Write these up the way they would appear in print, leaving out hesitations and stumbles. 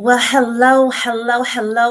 Well, hello,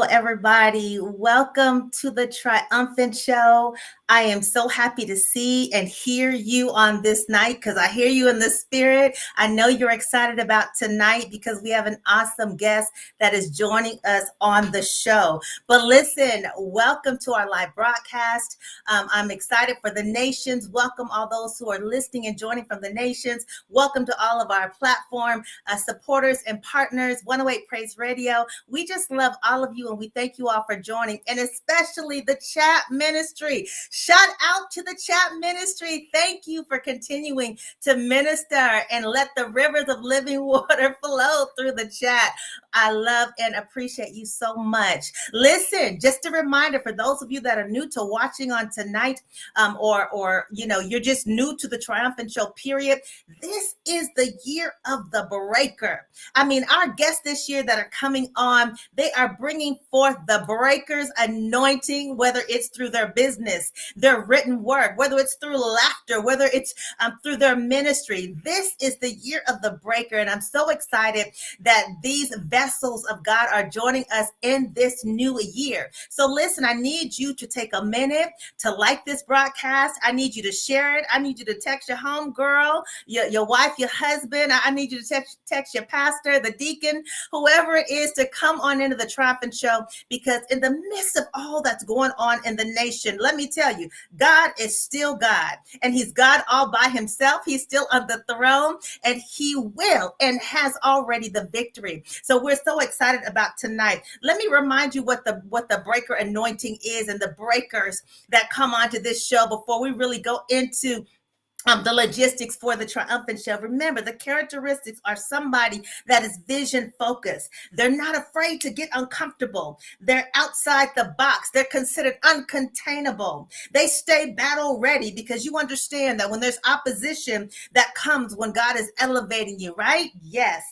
everybody. Welcome to the Triumphant Show. I am so happy to see and hear you on this night because I hear you in the spirit. I know you're excited about tonight because we have an awesome guest that is joining us on the show. But listen, welcome to our live broadcast. I'm excited for the nations. Welcome all those who are listening and joining from the nations. Welcome to all of our platform supporters and partners, 108 Praise Radio. We just love all of you and we thank you all for joining, and especially the chat ministry. Shout out to the chat ministry. Thank you for continuing to minister and let the rivers of living water flow through the chat. I love and appreciate you so much. Listen, just a reminder for those of you that are new to watching on tonight, or you're just new to the Triumphant Show, period. This is the year of the breaker. I mean, our guests this year that are coming on, they are bringing forth the breaker's anointing, whether it's through their business, their written word, whether it's through laughter, whether it's through their ministry. This is the year of the breaker, and I'm so excited that these vessels of God are joining us in this new year. So listen, I need you to take a minute to like this broadcast. I need you to share it. I need you to text your home girl, your wife, your husband. I need you to text your pastor, the deacon, whoever it is, to come on into the Triumphant Show, because in the midst of all that's going on in the nation, let me tell you, God is still God, and he's God all by himself. He's still on the throne, and he will and has already the victory. So we're so excited about tonight. Let me remind you what the breaker anointing is and the breakers that come onto this show before we really go into the logistics for the Triumphant Show. Remember, the characteristics are somebody that is vision focused. They're not afraid to get uncomfortable. They're outside the box. They're considered uncontainable. They stay battle ready because you understand that when there's opposition that comes when God is elevating you, right? Yes.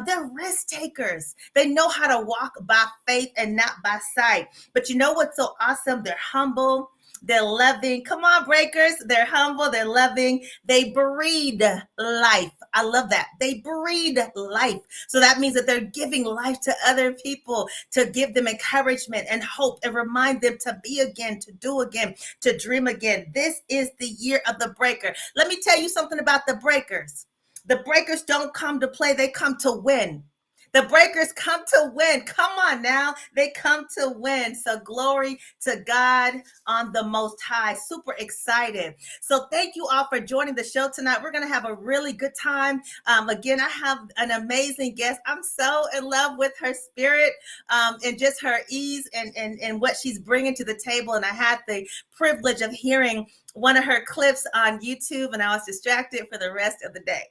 They're risk takers. They know how to walk by faith and not by sight. But you know what's so awesome? They're humble. They're loving. Come on, breakers. They're humble. They're loving. They breathe life. I love that. They breathe life. So that means that they're giving life to other people, to give them encouragement and hope and remind them to be again, to do again, to dream again. This is the year of the breaker. Let me tell you something about the breakers. The breakers don't come to play. They come to win. The breakers come to win. Come on now. They come to win. So glory to God on the Most High. Super excited. So thank you all for joining the show tonight. We're going to have a really good time. Again, I have an amazing guest. I'm so in love with her spirit and just her ease and what she's bringing to the table. And I had the privilege of hearing one of her clips on YouTube, and I was distracted for the rest of the day.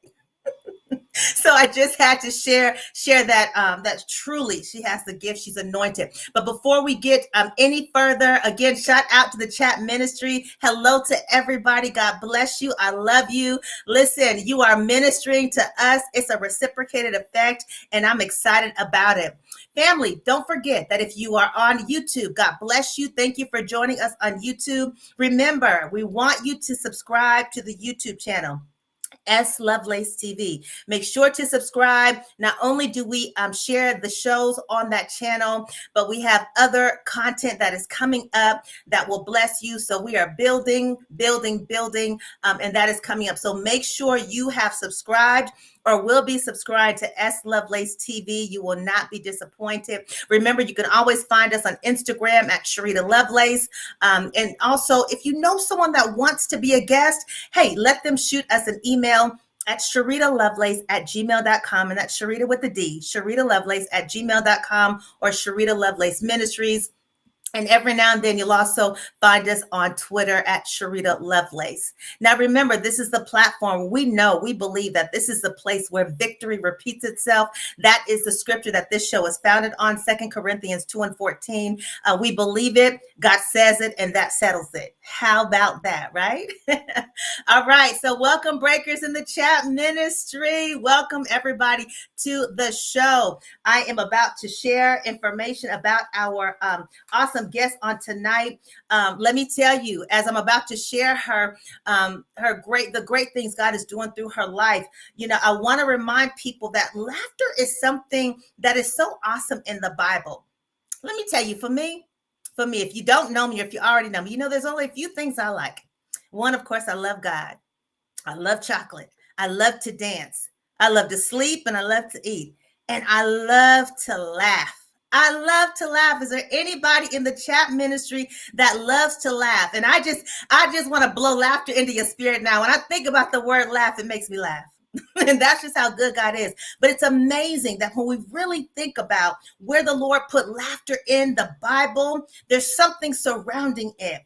So I just had to share that that truly she has the gift. She's anointed. But before we get any further, again, shout out to the chat ministry. Hello to everybody. God bless you. I love you. Listen, you are ministering to us. It's a reciprocated effect, and I'm excited about it. Family, don't forget that if you are on YouTube, God bless you. Thank you for joining us on YouTube. Remember, we want you to subscribe to the YouTube channel, S. Lovelace TV. Make sure to subscribe. Not only do we share the shows on that channel, but we have other content that is coming up that will bless you. So we are building, and that is coming up. So make sure you have subscribed or will be subscribed to S. Lovelace TV. You will not be disappointed. Remember, you can always find us on Instagram at Sherida Lovelace. And also, if you know someone that wants to be a guest, hey, let them shoot us an email at SheridaLovelace@gmail.com. And that's Sherida with the D, SheridaLovelace@gmail.com, or Sherida Lovelace Ministries. And every now and then, you'll also find us on Twitter at Sherida Lovelace. Now, remember, this is the platform. We believe that this is the place where victory repeats itself. That is the scripture that this show is founded on, 2 Corinthians 2:14. We believe it, God says it, and that settles it. How about that, right? All right. So welcome, breakers in the chat ministry. Welcome, everybody, to the show. I am about to share information about our awesome guest on tonight. Let me tell you, as I'm about to share the great things God is doing through her life, I want to remind people that laughter is something that is so awesome in the Bible. Let me tell you, for me, if you don't know me, or if you already know me, there's only a few things I like. One, of course, I love God. I love chocolate. I love to dance. I love to sleep, and I love to eat. And I love to laugh. I love to laugh. Is there anybody in the chat ministry that loves to laugh? And I just want to blow laughter into your spirit now. When I think about the word laugh, it makes me laugh. And that's just how good God is. But it's amazing that when we really think about where the Lord put laughter in the Bible, there's something surrounding it.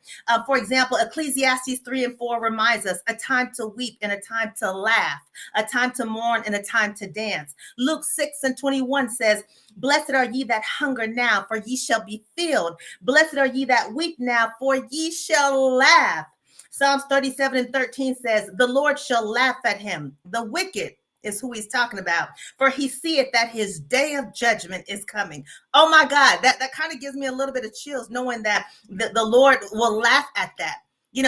For example, Ecclesiastes 3:4 reminds us a time to weep and a time to laugh, a time to mourn and a time to dance. Luke 6:21 says, "Blessed are ye that hunger now, for ye shall be filled. Blessed are ye that weep now, for ye shall laugh." Psalms 37:13 says, "The Lord shall laugh at him." The wicked is who he's talking about. "For he seeth that his day of judgment is coming." Oh my God, that kind of gives me a little bit of chills knowing that the Lord will laugh at that.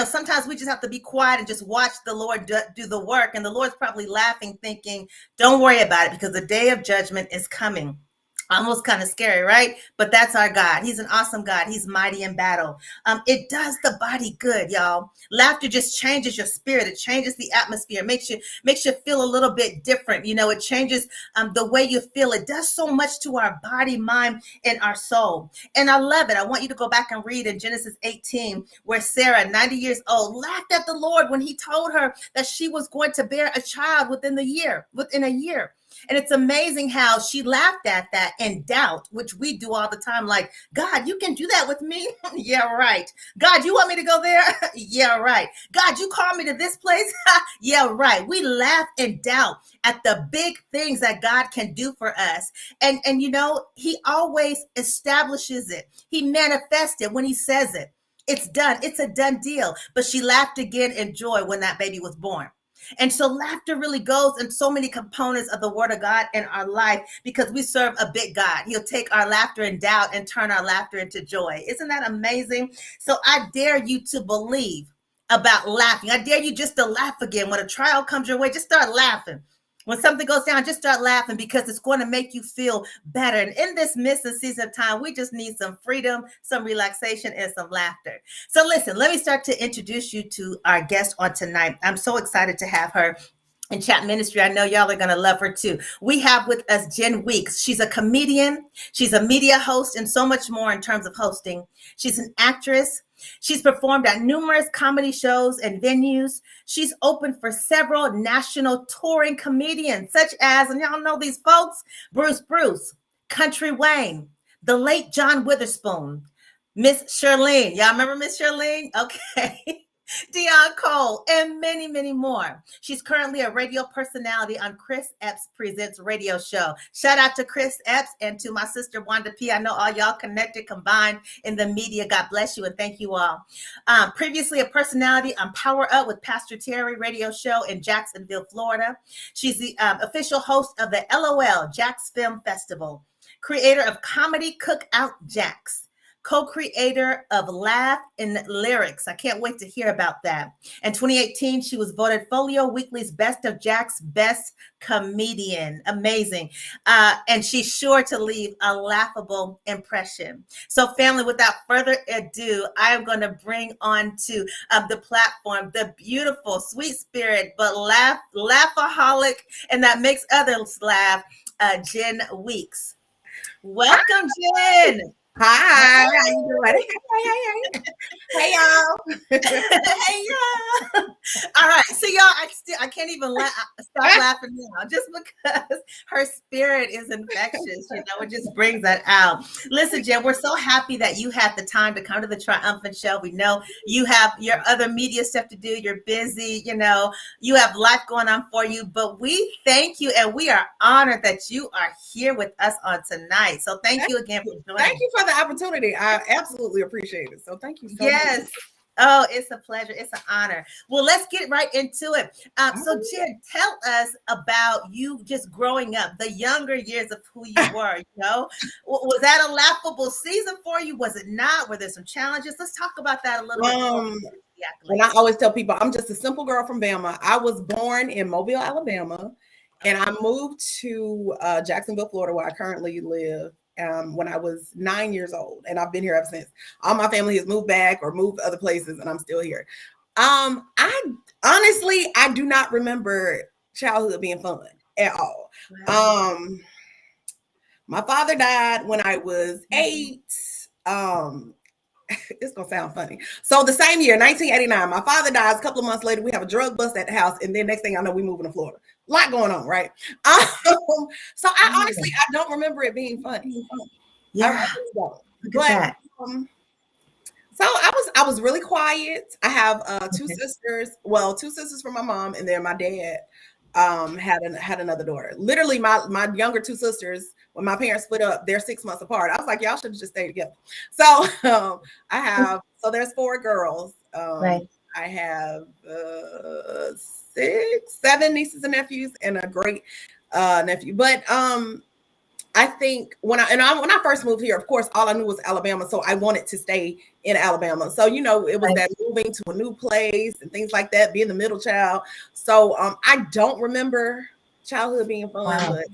Sometimes we just have to be quiet and just watch the Lord do the work. And the Lord's probably laughing, thinking, don't worry about it because the day of judgment is coming. Almost kind of scary, right? But that's our God. He's an awesome God. He's mighty in battle. It does the body good, y'all. Laughter just changes your spirit. It changes the atmosphere. Makes you feel a little bit different. It changes the way you feel. It does so much to our body, mind, and our soul. And I love it. I want you to go back and read in Genesis 18, where Sarah, 90 years old, laughed at the Lord when he told her that she was going to bear a child within a year. And it's amazing how she laughed at that in doubt, which we do all the time. Like, God, you can do that with me? Yeah, right. God, you want me to go there? Yeah, right. God, you call me to this place? Yeah, right. We laugh and doubt at the big things that God can do for us. And he always establishes it. He manifests it when he says it. It's done. It's a done deal. But she laughed again in joy when that baby was born. And so laughter really goes in so many components of the word of God in our life because we serve a big God. He'll take our laughter and doubt and turn our laughter into joy. Isn't that amazing? So I dare you to believe about laughing. I dare you just to laugh again. When a trial comes your way, just start laughing. When something goes down, just start laughing because it's going to make you feel better. And in this midst of season of time, we just need some freedom, some relaxation, and some laughter. So listen, let me start to introduce you to our guest on tonight. I'm so excited to have her in chat ministry. I know y'all are going to love her too. We have with us Jenn Weeks. She's a comedian. She's a media host and so much more in terms of hosting. She's an actress. She's performed at numerous comedy shows and venues. She's opened for several national touring comedians, such as, and y'all know these folks, Bruce, Country Wayne, the late John Witherspoon, Miss Shirlene. Y'all remember Miss Shirlene? Okay. Dion Cole, and many, many more. She's currently a radio personality on Chris Epps Presents radio show. Shout out to Chris Epps and to my sister Wanda P. I know all y'all connected, combined in the media. God bless you and thank you all. Previously a personality on Power Up with Pastor Terry radio show in Jacksonville, Florida. She's the official host of the LOL Jax Film Festival, creator of Comedy Cookout Jax, co-creator of Laugh and Lyrics. I can't wait to hear about that. In 2018, she was voted Folio Weekly's Best of Jack's Best Comedian. Amazing. And she's sure to leave a laughable impression. So family, without further ado, I am going to bring on to the platform the beautiful, sweet spirit, but laughaholic, and that makes others laugh, Jenn Weeks. Welcome, Jenn. Hi, how you doing? Hey, y'all. Hey, y'all. All right. So, y'all, I can't even stop laughing now just because her spirit is infectious. It just brings that out. Listen, Jenn, we're so happy that you had the time to come to the Triumphant Show. We know you have your other media stuff to do. You're busy. You have life going on for you. But we thank you, and we are honored that you are here with us on tonight. So, thank you again for joining. Thank you for the opportunity. I absolutely appreciate it. So thank you so much. Oh, it's a pleasure. It's an honor. Well, let's get right into it. So, Jenn, tell us about you just growing up, the younger years of who you were. Was that a laughable season for you? Was it not? Were there some challenges? Let's talk about that a little bit before we get to the And I always tell people I'm just a simple girl from Bama. I was born in Mobile, Alabama, and I moved to Jacksonville, Florida, where I currently live. When I was 9 years old, and I've been here ever since. All my family has moved back or moved other places, and I'm still here. I honestly, I do not remember childhood being fun at all. My father died when I was 8. It's gonna sound funny. So the same year, 1989, my father dies. A couple of months later, we have a drug bust at the house, and then next thing I know, we moving to Florida. A lot going on, right? So I honestly, I don't remember it being funny. Yeah, I really don't. But so I was really quiet. I have 2 sisters. Well, 2 sisters from my mom, and then my dad had another daughter. Literally, my younger 2 sisters, when my parents split up, they're 6 months apart. I was like, y'all should have just stayed together. So there's 4 girls. right. I have 7 nieces and nephews and a great nephew. But I think when I first moved here, of course, all I knew was Alabama, so I wanted to stay in Alabama. So it was that moving to a new place and things like that, being the middle child. So I don't remember childhood being fun, but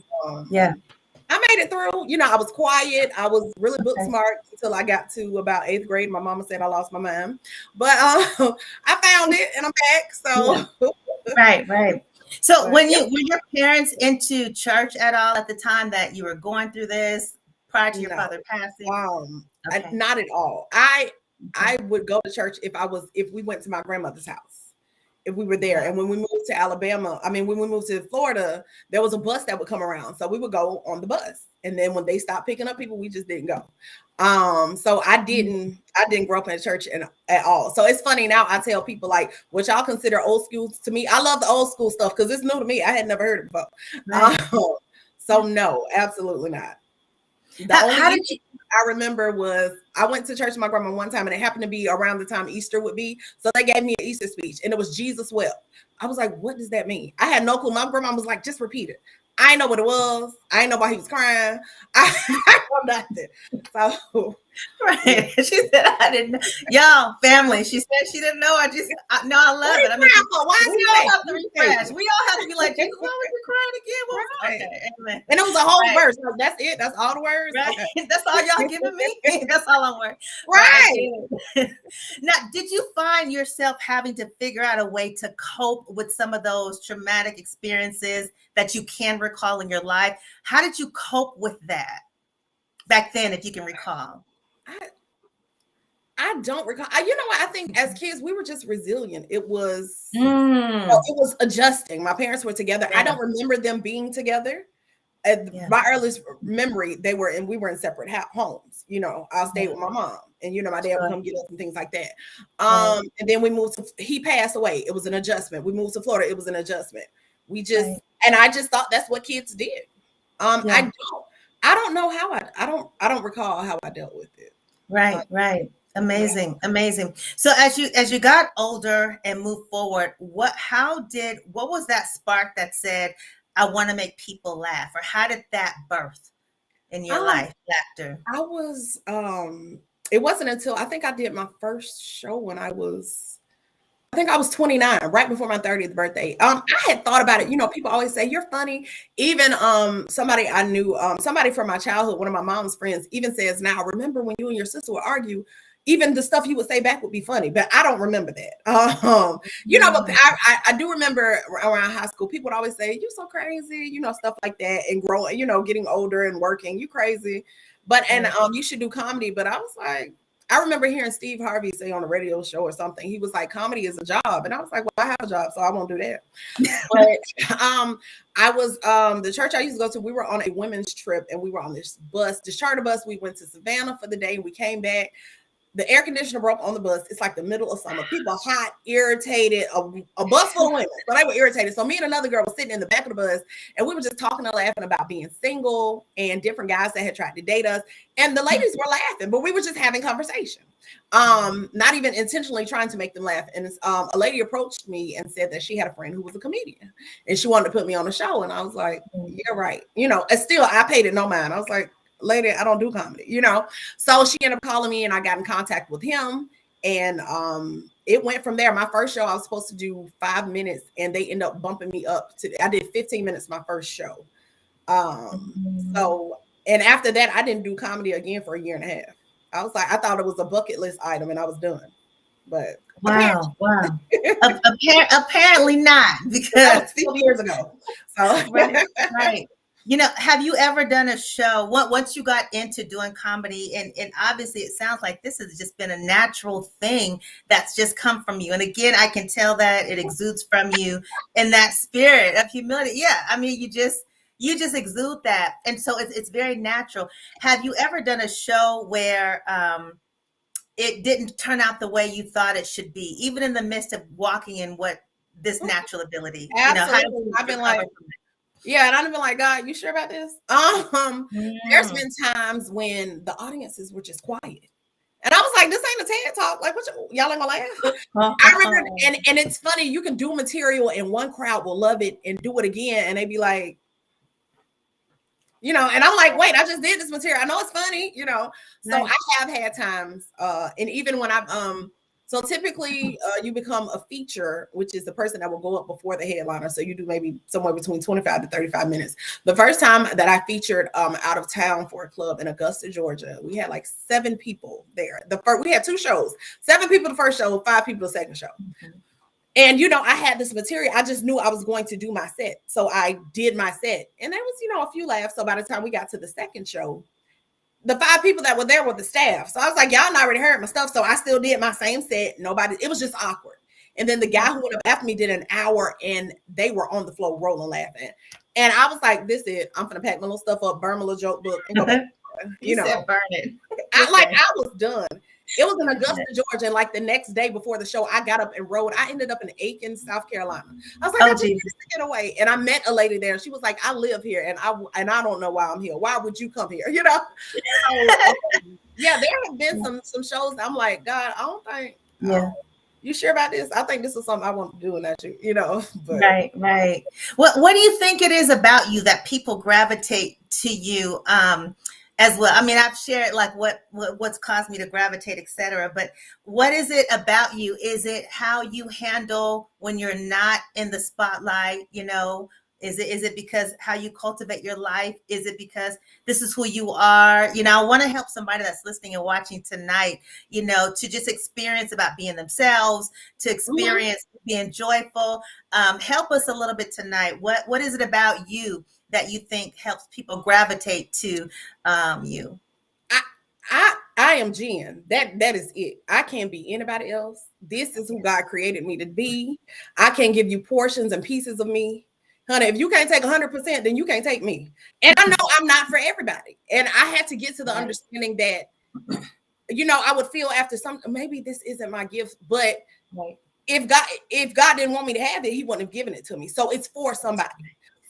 I made it through. I was quiet. I was really book smart until I got to about 8th grade. My mama said I lost my mind, but I found it and I'm back. So right. So were your parents into church at all at the time that you were going through this prior to your father passing? Not at all. I would go to church if we went to my grandmother's house, if we were there. And when we moved to when we moved to Florida, there was a bus that would come around. So we would go on the bus. And then when they stopped picking up people, we just didn't go. So I didn't grow up in church at all. So it's funny now. I tell people like, what y'all consider old school to me. I love the old school stuff because it's new to me. I had never heard it before. Right. So no, absolutely not. How did you? I remember was I went to church with my grandma one time, and it happened to be around the time Easter would be. So they gave me an Easter speech, and it was Jesus wept. I was like, what does that mean? I had no clue. My grandma was like, just repeat it. I didn't know what it was. I didn't know why he was crying. I know nothing. So right. She said I didn't know. Y'all, family. She said she didn't know. I love it. I mean, we all have to refresh. We all have to be like, Jesus, why was you crying again? Okay. And it was a whole verse. So that's it. That's all the words. Right. Okay. That's all y'all giving me. That's all I'm working. Right. Now, did you find yourself having to figure out a way to cope with some of those traumatic experiences that you can recall in your life? How did you cope with that back then, if you can recall? I don't recall. You know what? I think as kids, we were just resilient. It was it was adjusting. My parents were together. Yeah. I don't remember them being together. My earliest memory, we were in separate homes. I'll stay with my mom, and my dad would come get us and things like that. And then we moved he passed away. It was an adjustment. We moved to Florida. It was an adjustment. And I just thought that's what kids did. I don't know how I don't recall how I dealt with it. Right. Amazing. So as you got older and moved forward, what was that spark that said, I want to make people laugh? Or how did that birth in your life, laughter? It wasn't until I think I did my first show when I was 29, right before my 30th birthday. I had thought about it. People always say you're funny. Even somebody I knew, somebody from my childhood, one of my mom's friends, even says now, remember when you and your sister would argue, even the stuff you would say back would be funny, but I don't remember that. But I do remember around high school, people would always say, you're so crazy, stuff like that, and growing, getting older and working, you crazy. But, you should do comedy. But I was like, I remember hearing Steve Harvey say on a radio show or something, he was like, comedy is a job. And I was like, well, I have a job, so I won't do that. But I was, the church I used to go to, we were on a women's trip, and we were on this bus, this charter bus. We went to Savannah for the day, and we came back. the air conditioner broke on the bus. It's like the middle of summer. People are hot, irritated, a bus full of women. So they were irritated. So me and another girl was sitting in the back of the bus, and we were just talking and laughing about being single and different guys that had tried to date us. And the ladies were laughing, but we were just having conversation. Not even intentionally trying to make them laugh. And a lady approached me and said that she had a friend who was a comedian and she wanted to put me on the show. And I was like, yeah, right. You know, and still I paid it no mind. I was like, lady, I don't do comedy, you know? So she ended up calling me and I got in contact with him. And it went from there. My first show, I was supposed to do 5 minutes and they ended up bumping me up to, I did 15 minutes my first show. So, and after that, I didn't do comedy again for a year and a half. I was like, I thought it was a bucket list item and I was done. But wow. Apparently not, because that was 6 years ago. So right. You know, have you ever done a show once you got into doing comedy? And obviously it sounds like this has just been a natural thing that's just come from you. And again, I can tell that it exudes from you in that spirit of humility. Yeah, I mean, you just exude that. And so it's very natural. Have you ever done a show where it didn't turn out the way you thought it should be, even in the midst of walking in what this natural ability? Absolutely. You know, I've been like, yeah, and I've been like, God, you sure about this? There's been times when the audiences were just quiet. And I was like, this ain't a TED Talk. Like, what y'all ain't gonna laugh? I remember, and it's funny, you can do material and one crowd will love it and do it again. And they be like, you know, and I'm like, wait, I just did this material. I know it's funny, you know. So I have had times, and even when I've so typically you become a feature, which is the person that will go up before the headliner. So you do maybe somewhere between 25 to 35 minutes. The first time that I featured out of town for a club in Augusta, Georgia, we had like 7 people there. We had 2 shows, 7 people the first show, 5 people the second show. And, you know, I had this material. I just knew I was going to do my set. So I did my set. And there was, you know, a few laughs. So by the time we got to the second show, the 5 people that were there were the staff. So I was like, y'all already heard my stuff. So I still did my same set. It was just awkward. And then the guy who went up after me did an hour and they were on the floor rolling laughing. And I was like, this is, I'm going to pack my little stuff up, burn my little joke book and go back. You know, said burn it. I was done. It was in Augusta, Georgia, and like the next day before the show, I got up and rode. I ended up in Aiken, South Carolina. I was like, I just need to get away. And I met a lady there. She was like, I live here, and I don't know why I'm here. Why would you come here? You know? So, yeah, there have been some shows that I'm like, God, I don't think. Yeah. You sure about this? I think this is something I want to do, and that you know. But. Right. What do you think it is about you that people gravitate to you? As well. I mean, I've shared like what's caused me to gravitate, etc. But what is it about you? Is it how you handle when you're not in the spotlight? You know, is it because how you cultivate your life? Is it because this is who you are? You know, I want to help somebody that's listening and watching tonight, you know, to just experience about being themselves, to experience being joyful. Help us a little bit tonight. What is it about you that you think helps people gravitate to you? I am Jenn. That is it. I can't be anybody else. This is who God created me to be. I can't give you portions and pieces of me. Honey, if you can't take 100%, then you can't take me. And I know I'm not for everybody. And I had to get to the understanding that, you know, I would feel after maybe this isn't my gift, but if God didn't want me to have it, he wouldn't have given it to me. So it's for somebody.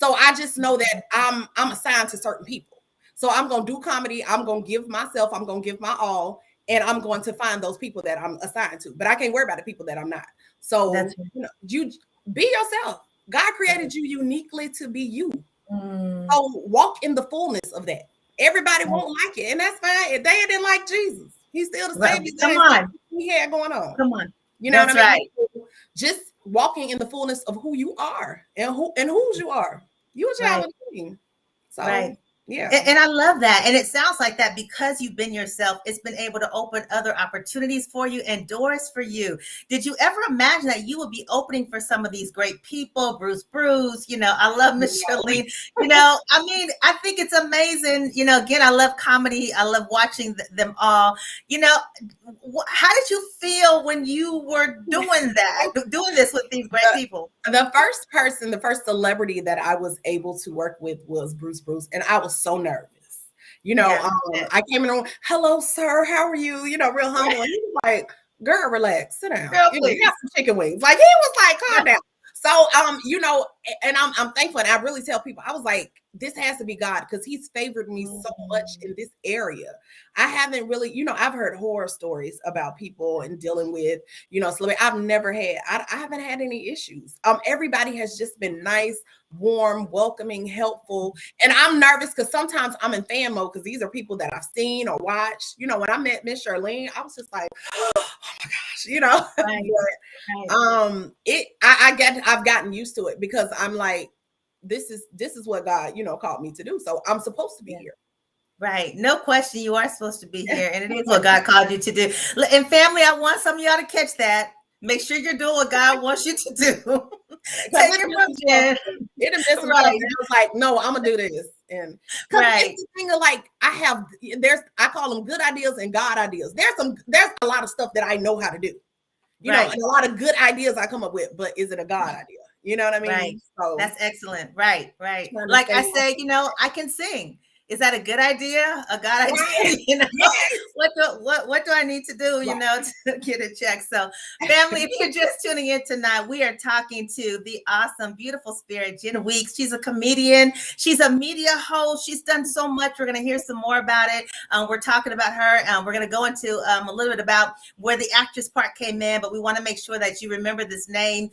So I just know that I'm assigned to certain people. So I'm going to do comedy. I'm going to give myself, I'm going to give my all, and I'm going to find those people that I'm assigned to. But I can't worry about the people that I'm not. So you know, you be yourself. God created you uniquely to be you. So walk in the fullness of that. Everybody won't like it, and that's fine. If they didn't like Jesus, he's still the same. Come on. He had going on. Come on. You know that's what I mean? Right. Just walking in the fullness of who you are and whose you are. You a child of the king. So yeah. And I love that. And it sounds like that because you've been yourself, it's been able to open other opportunities for you and doors for you. Did you ever imagine that you would be opening for some of these great people, Bruce, you know, I love Miss Charlene, you know, I mean, I think it's amazing. You know, again, I love comedy. I love watching them all. You know, how did you feel when you were doing this with these great people? The first celebrity that I was able to work with was Bruce. And I was so nervous. You know, I came in the room, hello, sir, how are you? You know, real humble. And he was like, girl, relax, sit down. Girl, you know, you got some chicken wings. Like he was like, calm down. So, you know, and I'm thankful. And I really tell people, I was like, this has to be God because he's favored me so much in this area. I haven't really, you know, I've heard horror stories about people and dealing with, you know, celebrity. I've never had, I haven't had any issues. Everybody has just been nice, warm, welcoming, helpful. And I'm nervous because sometimes I'm in fan mode because these are people that I've seen or watched. You know, when I met Miss Charlene, I was just like, oh my gosh, you know. Right. I've gotten used to it because I'm like, this is what God, you know, called me to do. So I'm supposed to be here. Right. No question. You are supposed to be here. And it is what God called you to do. And family, I want some of y'all to catch that. Make sure you're doing what God wants you to do. Take it from Jenn. In the midst of right. It was like, no, I'm gonna do this. And right. It's the thing of like, I call them good ideas and God ideas. There's a lot of stuff that I know how to do. You know, and a lot of good ideas I come up with, but is it a God idea? You know what I mean? Right. So that's excellent. Right. Like I say, you know, I can sing. Is that a good idea? A God idea? You know, what do I need to do, you know, to get a check? So family, if you're just tuning in tonight, we are talking to the awesome, beautiful spirit, Jenn Weeks. She's a comedian. She's a media host. She's done so much. We're going to hear some more about it. We're talking about her. We're going to go into a little bit about where the actress part came in, but we want to make sure that you remember this name.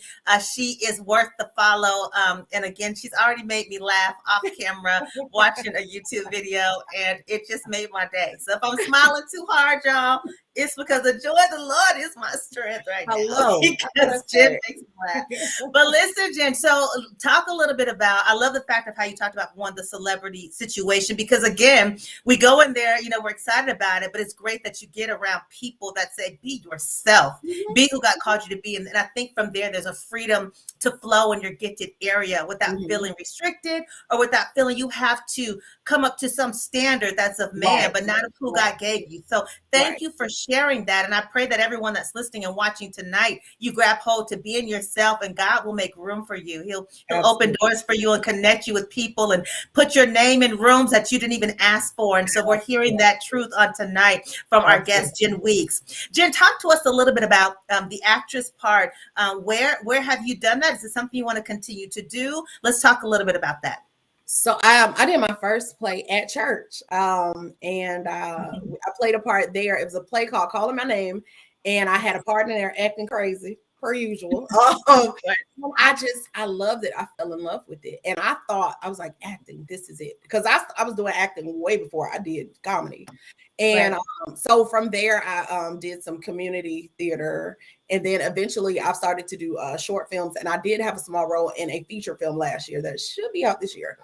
She is worth the follow. And again, she's already made me laugh off camera watching a YouTube video, and it just made my day. So if I'm smiling too hard, y'all, it's because the joy of the Lord is my strength right now. Because Jenn makes me laugh. But listen, Jenn, so talk a little bit about, I love the fact of how you talked about the celebrity situation, because again, we go in there, you know, we're excited about it, but it's great that you get around people that say, be yourself, be who God called you to be. And I think from there's a freedom to flow in your gifted area without feeling restricted or without feeling you have to come up to some standard that's of man, but not of who God gave you. So thank you for sharing that. And I pray that everyone that's listening and watching tonight, you grab hold to being yourself, and God will make room for you. He'll open doors for you and connect you with people and put your name in rooms that you didn't even ask for. And so we're hearing that truth on tonight from our guest, Jenn Weeks. Jenn, talk to us a little bit about the actress part. Where have you done that? Is it something you want to continue to do? Let's talk a little bit about that. So I did my first play at church, and I played a part there. It was a play called Calling My Name, and I had a part in there acting crazy, per usual. I loved it. I fell in love with it, and I thought, I was like, acting, this is it, because I was doing acting way before I did comedy. And so from there, I did some community theater, and then eventually I started to do short films, and I did have a small role in a feature film last year that should be out this year.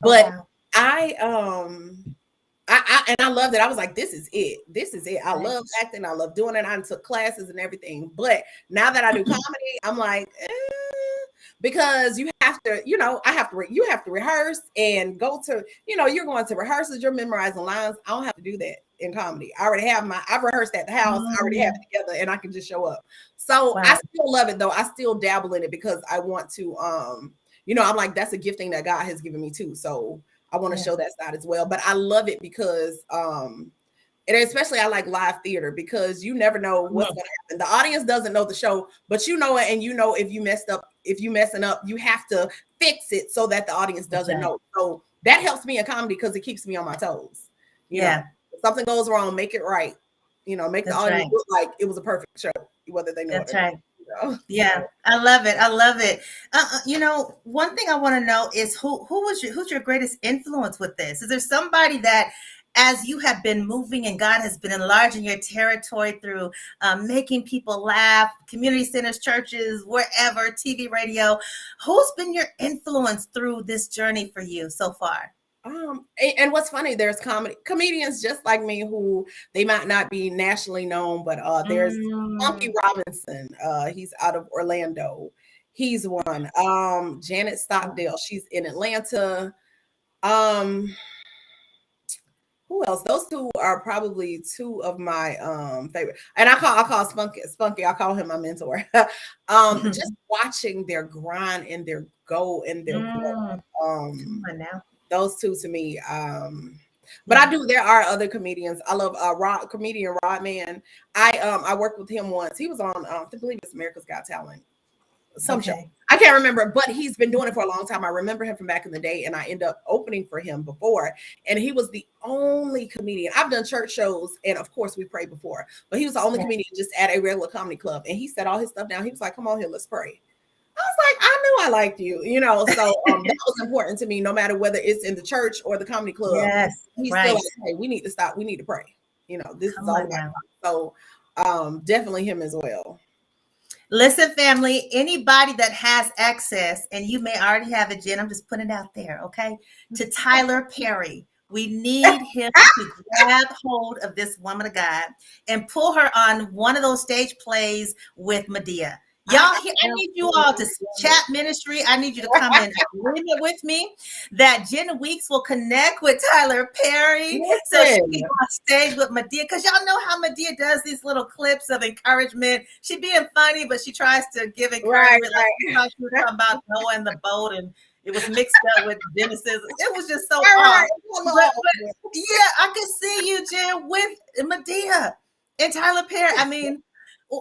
But I loved it. I was like, this is it. This is it. I love acting. I love doing it. I took classes and everything. But now that I do comedy, I'm like, because you have to, you know, you have to rehearse and go to, you know, you're going to rehearsals, you're memorizing lines. I don't have to do that in comedy. I've rehearsed at the house. I already have it together, and I can just show up. So I still love it though. I still dabble in it because I want to, you know, I'm like, that's a gifting that God has given me too. So I want to show that side as well. But I love it because, and especially I like live theater, because you never know what's going to happen. The audience doesn't know the show, but you know it. And you know, if you messing up, you have to fix it so that the audience doesn't know. So that helps me in comedy because it keeps me on my toes. You know, if something goes wrong, make it right. You know, make the audience look like it was a perfect show, whether they know it or not. Yeah, I love it. I love it. You know, one thing I want to know is who's your greatest influence with this? Is there somebody that, as you have been moving and God has been enlarging your territory through making people laugh, community centers, churches, wherever, TV, radio, who's been your influence through this journey for you so far? And what's funny, there's comedians just like me who they might not be nationally known, but there's Funky Robinson. He's out of Orlando. He's one. Janet Stockdale. She's in Atlanta. Who else? Those two are probably two of my favorite. And I call Spunky. I call him my mentor. Just watching their grind and their go and their those two to me. But I do. There are other comedians. I love comedian Rodman. I worked with him once. He was on I believe it's America's Got Talent. Some show. I can't remember, but he's been doing it for a long time. I remember him from back in the day, and I ended up opening for him before. And he was the only comedian. I've done church shows, and of course we prayed before, but he was the only comedian just at a regular comedy club. And he set all his stuff down. He was like, "Come on here, let's pray." I was like, I knew I liked you, you know. So that was important to me, no matter whether it's in the church or the comedy club. Yes, he's still like, "Hey, we need to stop. We need to pray." You know, this is all about. So definitely him as well. Listen, family, anybody that has access, and you may already have it, Jen, I'm just putting it out there, okay, to Tyler Perry. We need him to grab hold of this woman of God and pull her on one of those stage plays with Medea. Y'all, I need you all to chat ministry. I need you to come in agreement with me that Jenn Weeks will connect with Tyler Perry so she can go on stage with Medea. Because y'all know how Medea does these little clips of encouragement. She being funny, but she tries to give encouragement. Like she was talking about Noah and the boat, and it was mixed up with Genesis. It was just so odd. But yeah, I could see you, Jenn, with Medea and Tyler Perry. I mean,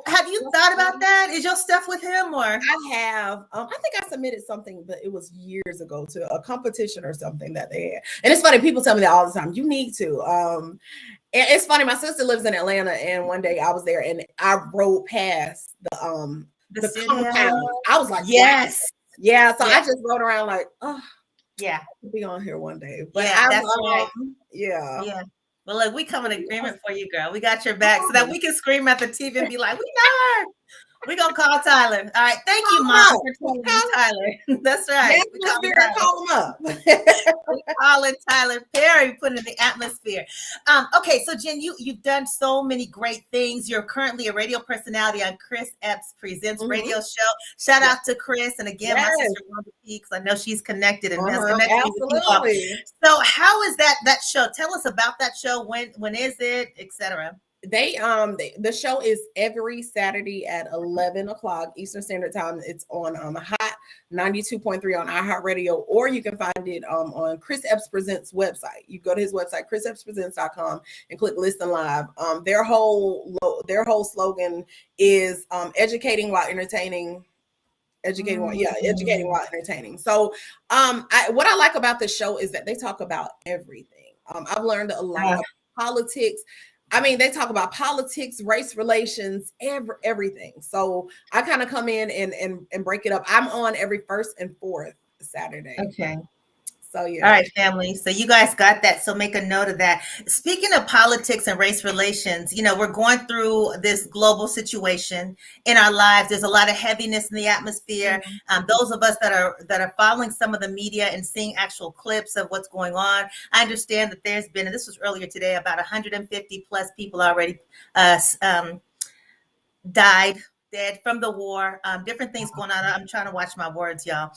have you thought about that? Is your stuff with him, or? I have. I think I submitted something, but it was years ago to a competition or something that they had. And it's funny, people tell me that all the time. You need to. And it's funny. My sister lives in Atlanta, and one day I was there, and I rode past the compound. I was like, yes, wow. Yeah. So I just rode around like, oh, yeah, I'll be on here one day. But that's right. Yeah. Well, look, we come in agreement for you, girl. We got your back so that we can scream at the TV and be like, we know her. We're going to call Tyler. All right. Thank you, Mom, for telling me Tyler. That's right. Call him up. We're calling Tyler Perry, putting in the atmosphere. Okay, so Jenn, you've done so many great things. You're currently a radio personality on Chris Epps Presents radio show. Shout out to Chris. And again, my sister Wanda P, because I know she's connected and has connected with you. So how is that show? Tell us about that show. When is it, etc.? The show is every Saturday at 11 o'clock Eastern Standard Time. It's on Hot 92.3 on iHeart Radio, or you can find it on Chris Epps Presents website. You go to his website, chriseppspresents.com, and click Listen Live. Their whole slogan is educating while entertaining. Educating while entertaining. So what I like about the show is that they talk about everything. I've learned a lot of politics. I mean, they talk about politics, race relations, everything. So I kind of come in and break it up. I'm on every first and fourth Saturday. Okay. So yeah. All right, family. So you guys got that. So make a note of that. Speaking of politics and race relations, you know, we're going through this global situation in our lives. There's a lot of heaviness in the atmosphere. Those of us that are following some of the media and seeing actual clips of what's going on, I understand that there's been, and this was earlier today, about 150 plus people already dead from the war. Different things going on. I'm trying to watch my words, y'all.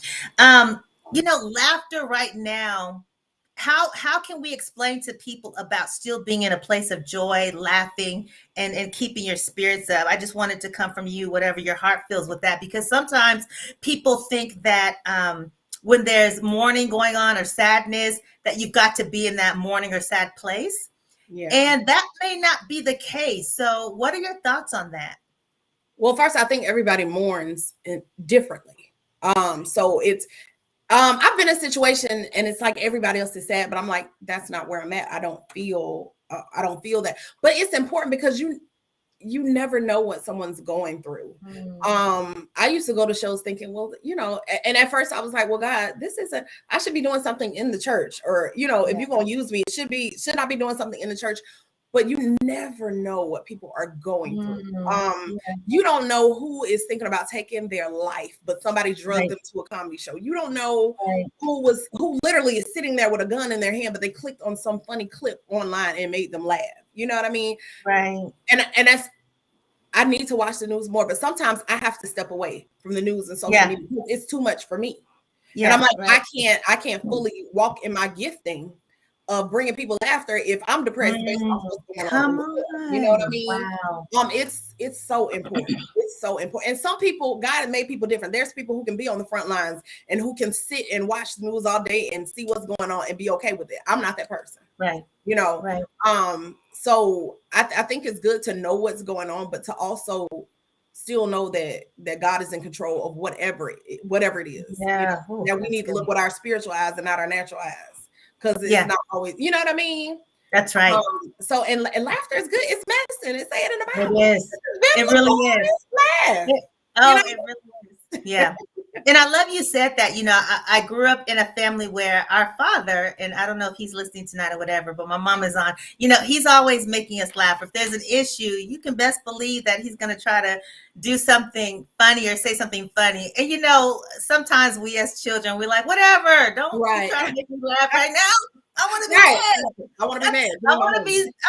You know, laughter right now, how can we explain to people about still being in a place of joy, laughing, and keeping your spirits up? I just wanted to come from you, whatever your heart feels with that, because sometimes people think that when there's mourning going on or sadness, that you've got to be in that mourning or sad place. Yeah. And that may not be the case. So what are your thoughts on that? Well, first, I think everybody mourns differently. So it's, I've been in a situation and it's like everybody else is sad, but I'm like, that's not where I'm at. I don't feel that, but it's important because you never know what someone's going through. I used to go to shows thinking, well, you know, and at first I was like, well, God, I should be doing something in the church, or, you know, if you're going to use me, should I be doing something in the church? But you never know what people are going through. You don't know who is thinking about taking their life, but somebody drugged them to a comedy show. You don't know who literally is sitting there with a gun in their hand, but they clicked on some funny clip online and made them laugh. You know what I mean? Right. And that's, I need to watch the news more, but sometimes I have to step away from the news and social media. It's too much for me. Yeah, and I'm like, I can't fully walk in my gifting of bringing people laughter if I'm depressed based off what's going Come on. on. You know what I mean? Wow. It's so important. It's so important. And some people, God made people different. There's people who can be on the front lines and who can sit and watch the news all day and see what's going on and be okay with it. I'm not that person. Right. You know, right. So I think it's good to know what's going on, but to also still know that God is in control of whatever it is. Yeah. You know, that we need to look with our spiritual eyes and not our natural eyes, because it's not always, you know what I mean? That's right. So and laughter is good. It's medicine. It's saying in the Bible. It is. It really is. Laugh. It really is. Yeah. And I love you said that. You know, I grew up in a family where our father, and I don't know if he's listening tonight or whatever, but my mom is on, you know, he's always making us laugh. If there's an issue, you can best believe that he's going to try to do something funny or say something funny. And, you know, sometimes we as children, we're like, whatever, don't try to make me laugh right now. I want to be mad. I want to be mad. I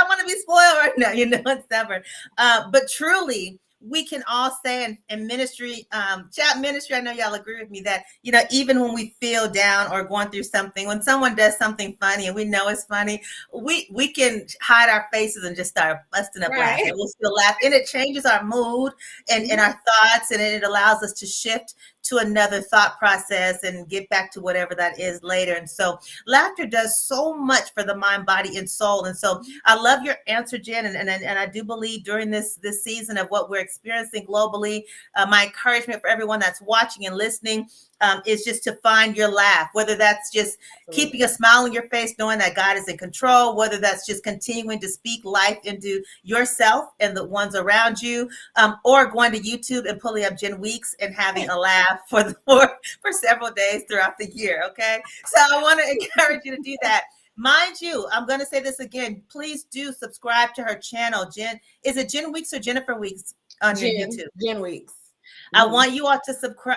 want to be spoiled right now, you know, and stubborn. But truly, we can all say in ministry, chat ministry, I know y'all agree with me that, you know, even when we feel down or going through something, when someone does something funny and we know it's funny, we can hide our faces and just start busting up laughing. We'll still laugh, and it changes our mood and our thoughts, and it allows us to shift to another thought process and get back to whatever that is later. And so laughter does so much for the mind, body, and soul. And so I love your answer, Jenn. And I do believe during this season of what we're experiencing globally, my encouragement for everyone that's watching and listening is just to find your laugh, whether that's just keeping a smile on your face, knowing that God is in control, whether that's just continuing to speak life into yourself and the ones around you, or going to YouTube and pulling up Jenn Weeks and having a laugh for several days throughout the year. Okay. So I want to encourage you to do that. Mind you, I'm going to say this again. Please do subscribe to her channel. Jenn, is it Jenn Weeks or Jennifer Weeks on your YouTube? Jenn Weeks. I want you all to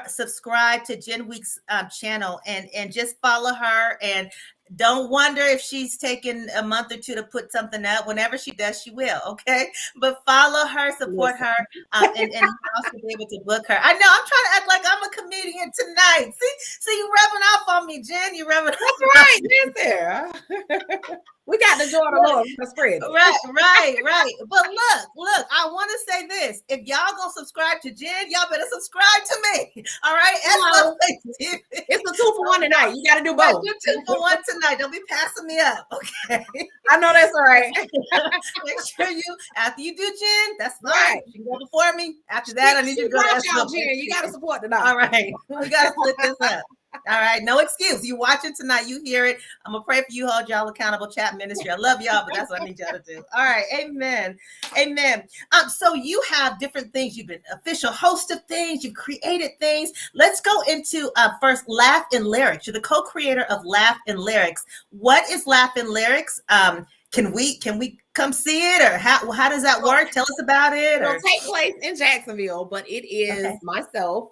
subscribe to Jenn Weeks' channel and just follow her, and don't wonder if she's taken a month or two to put something up. Whenever she does, she will. Okay, but follow her, support her, and you also be able to book her. I know I'm trying to act like I'm a comedian tonight. See, you rubbing off on me, Jenn. You rubbing. That's right. That's there. We got the joy of the Lord. Let's spread it. Right. But look, I want to say this. If y'all gonna subscribe to Jenn, y'all better subscribe to me. All right? It's a 2-for-1 tonight. You got to do both. Do 2-for-1 tonight. Don't be passing me up, okay? I know that's all right. Make sure after you do Jenn, that's fine. You can go before me. After that, I need you to go to Jenn. You got to support tonight. All right. We got to split this up. All right, no excuse. You watching tonight, you hear it. I'm gonna pray for you, hold y'all accountable, chat ministry. I love y'all, but that's what I need y'all to do. All right, amen. So you have different things. You've been official host of things, you've created things. Let's go into first Laugh and Lyrics. You're the co-creator of Laugh and Lyrics. What is Laugh and Lyrics? Can we come see it, or how does that work? Tell us about it. It'll take place in Jacksonville, but it is myself.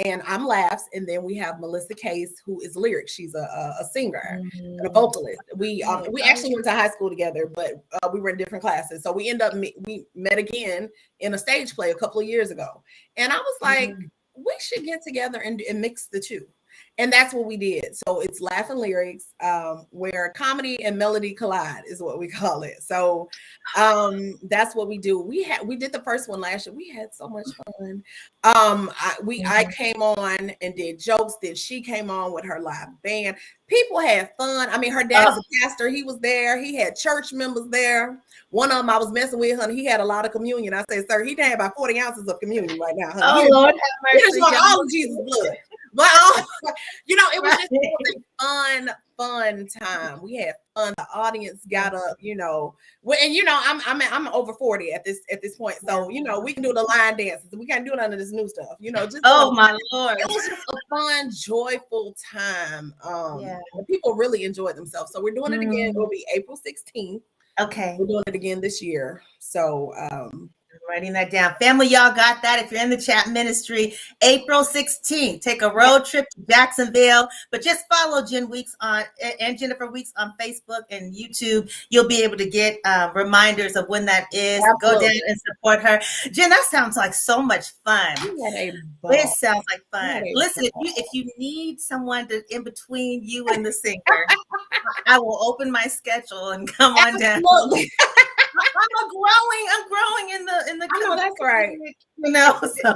And I'm Laughs, and then we have Melissa Case, who is Lyrics. She's a singer and a vocalist. We actually went to high school together, but we were in different classes. So we met again in a stage play a couple of years ago. And I was like, we should get together and mix the two. And that's what we did. So it's Laugh and Lyrics, where comedy and melody collide is what we call it. So that's what we do. We did the first one last year. We had so much fun. I came on and did jokes. Then she came on with her live band. People had fun. I mean, her dad's a pastor. He was there. He had church members there. One of them I was messing with, honey. He had a lot of communion. I said, sir, he had about 40 ounces of communion right now. Honey. Oh, Lord have mercy. He just all of Jesus' blood. But it was just a fun time. We had fun. The audience got up, I'm over 40 at this point. So, we can do the line dances. We can't do none of this new stuff, my Lord. It was just a fun, joyful time. And people really enjoyed themselves. So we're doing it again. It'll be April 16th. Okay. We're doing it again this year. So Writing that down. Family, y'all got that. If you're in the chat ministry, April 16th, take a road trip to Jacksonville. But just follow Jenn Weeks and Jennifer Weeks on Facebook and YouTube. You'll be able to get reminders of when that is. Absolutely. Go down and support her. Jenn, that sounds like so much fun. It sounds like fun. Listen, if you need someone to in between you and the singer, I will open my schedule and come on down. I'm growing in the I know that's right. You know, so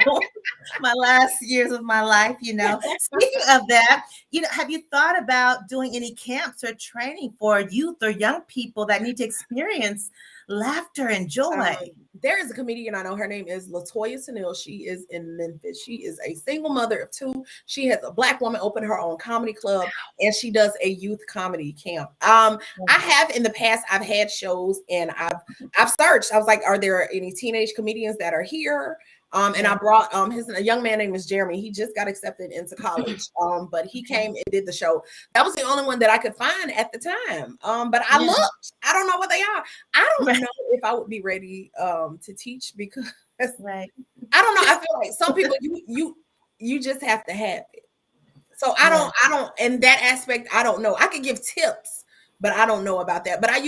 my last years of my life, you know. Speaking of that, you know, have you thought about doing any camps or training for youth or young people that need to experience laughter and joy? There is a comedian I know. Her name is LaToya Tennille. She is in Memphis. She is a single mother of 2. She has a Black woman open her own comedy club, and she does a youth comedy camp. I have in the past. I've had shows, and I've searched. I was like, are there any teenage comedians that are here? And I brought a young man named Jeremy. He just got accepted into college. But he came and did the show. That was the only one that I could find at the time. But I looked. I don't know what they are. I don't know if I would be ready to teach because I don't know. I feel like some people you just have to have it. So I don't in that aspect, I don't know. I could give tips, but I don't know about that. But I